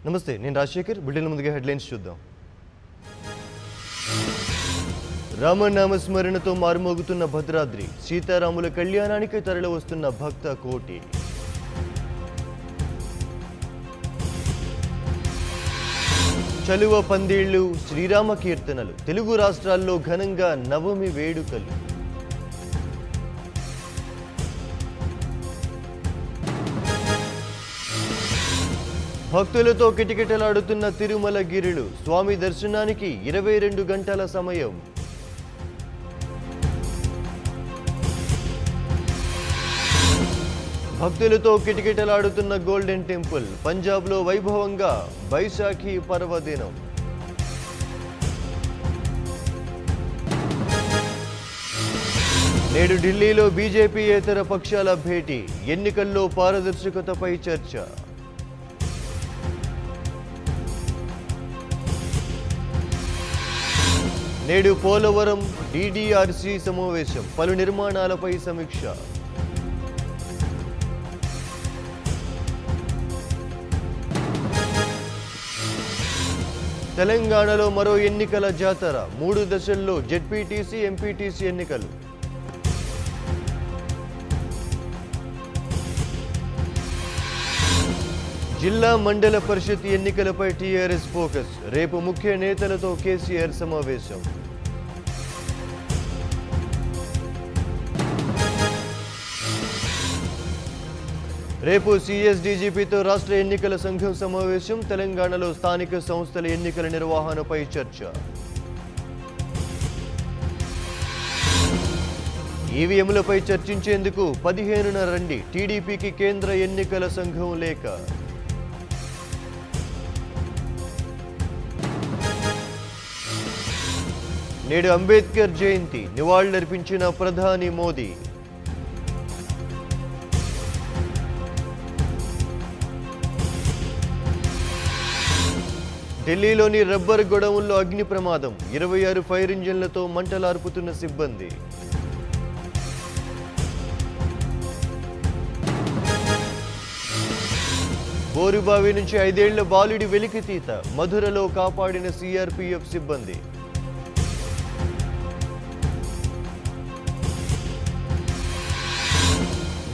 నమస్తే, నేను రాజశేఖర్. బిడ్డల ముందుగా హెడ్లైన్స్ చూద్దాం. రామనామస్మరణతో మారుమోగుతున్న భద్రాద్రి, సీతారాముల కళ్యాణానికి తరలి వస్తున్న భక్త కోటి. చలువ పందేళ్లు, శ్రీరామ కీర్తనలు, తెలుగు రాష్ట్రాల్లో ఘనంగా నవమి వేడుకలు. భక్తులతో కిటకిటలాడుతున్న తిరుమల గిరులు, స్వామి దర్శనానికి 22 గంటల సమయం. భక్తులతో కిటకిటలాడుతున్న గోల్డెన్ టెంపుల్, పంజాబ్లో వైభవంగా బైశాఖి పర్వదినం. నేడు ఢిల్లీలో బీజేపీయేతర పక్షాల భేటీ, ఎన్నికల్లో పారదర్శకతపై చర్చ. నేడు పోలవరం డీడీఆర్సీ సమావేశం, పలు నిర్మాణాలపై సమీక్ష. తెలంగాణలో మరో ఎన్నికల జాతర, 3 దశల్లో జెడ్పీటీసీ, ఎంపీటీసీ ఎన్నికలు. జిల్లా మండల పరిషత్ ఎన్నికలపై టీఆర్ఎస్ ఫోకస్, రేపు ముఖ్య నేతలతో కేసీఆర్ సమావేశం. రేపు సీఎస్డీజీపీతో రాష్ట్ర ఎన్నికల సంఘం సమావేశం, తెలంగాణలో స్థానిక సంస్థల ఎన్నికల నిర్వహణపై చర్చ. ఈవీఎంలపై చర్చించేందుకు 15న రండి, టీడీపీకి కేంద్ర ఎన్నికల సంఘం లేఖ. నేడు అంబేద్కర్ జయంతి, నివాళులర్పించిన ప్రధాని మోదీ. ఢిల్లీలోని రబ్బర్ గొడౌన్లో అగ్ని ప్రమాదం, 26 ఫైర్ ఇంజిన్లతో మంటలార్పుతున్న సిబ్బంది. బోరుబావి నుంచి 5 ఏళ్ల బాలుడి వెలికితీత, మధురలో కాపాడిన సీఆర్పీఎఫ్ సిబ్బంది.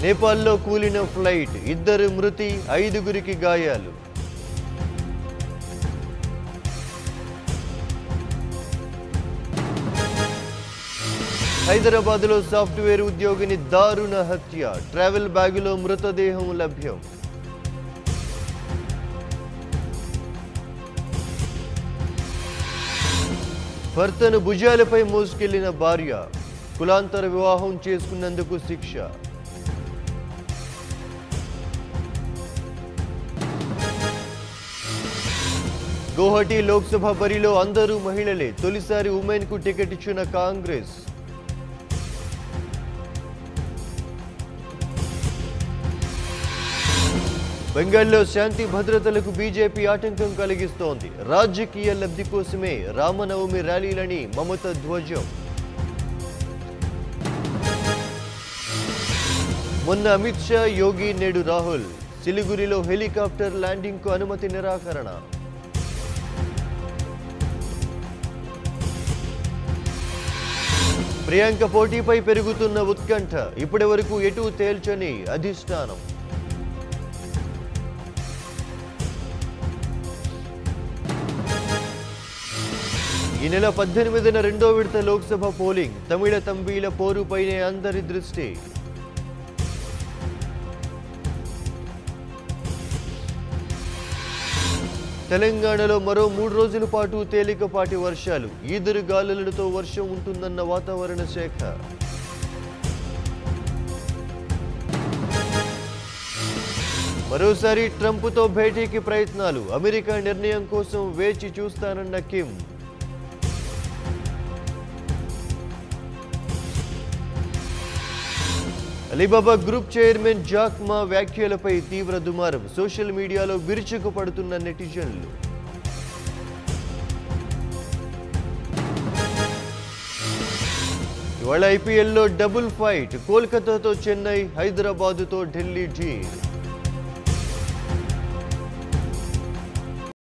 నేపాల్లో కూలిన ఫ్లైట్, 2 మృతి, 5గురికి గాయాలు. హైదరాబాద్లో సాఫ్ట్వేర్ ఉద్యోగిని దారుణ హత్య, ట్రావెల్ బ్యాగులో మృతదేహం లభ్యం. భర్తను భుజాలపై మోసుకెళ్లిన భార్య, కులాంతర వివాహం చేసుకున్నందుకు శిక్ష. గౌహటి లోక్సభ బరిలో అందరూ మహిళలే, తొలిసారి ఉమెన్ కు టికెట్ ఇచ్చిన కాంగ్రెస్. బెంగాల్లో శాంతి భద్రతలకు బీజేపీ ఆటంకం కలిగిస్తోంది, రాజకీయ లబ్ధి కోసమే రామనవమి ర్యాలీలని మమత ధ్వజం. మొన్న అమిత్ షా, యోగి, నేడు రాహుల్, సిలిగురిలో హెలికాప్టర్ ల్యాండింగ్ కు అనుమతి నిరాకరణ. ప్రియాంక పోటీపై పెరుగుతున్న ఉత్కంఠ, ఇప్పటి వరకు ఎటూ తేల్చని అధిష్టానం. ఈ నెల 18న రెండో విడత లోక్సభ పోలింగ్, తమిళ తంబీల పోరుపైనే అందరి దృష్టి. తెలంగాణలో మరో 3 రోజుల పాటు తేలికపాటి వర్షాలు, ఈదురుగాలులతో వర్షం ఉంటుందన్న వాతావరణ శాఖ. మరోసారి ట్రంప్తో భేటీకి ప్రయత్నాలు, అమెరికా నిర్ణయం కోసం వేచి చూస్తానన్న Kim. Alibaba group chairman Jack Ma వ్యాఖ్యలపై తీవ్ర దుమారం, సోషల్ మీడియాలో విరుచుకుపడుతున్న నెటిజన్లు. ఇవాళ ఐపీఎల్లో డబుల్ ఫైట్, కోల్కతాతో చెన్నై, హైదరాబాదుతో ఢిల్లీ టీమ్.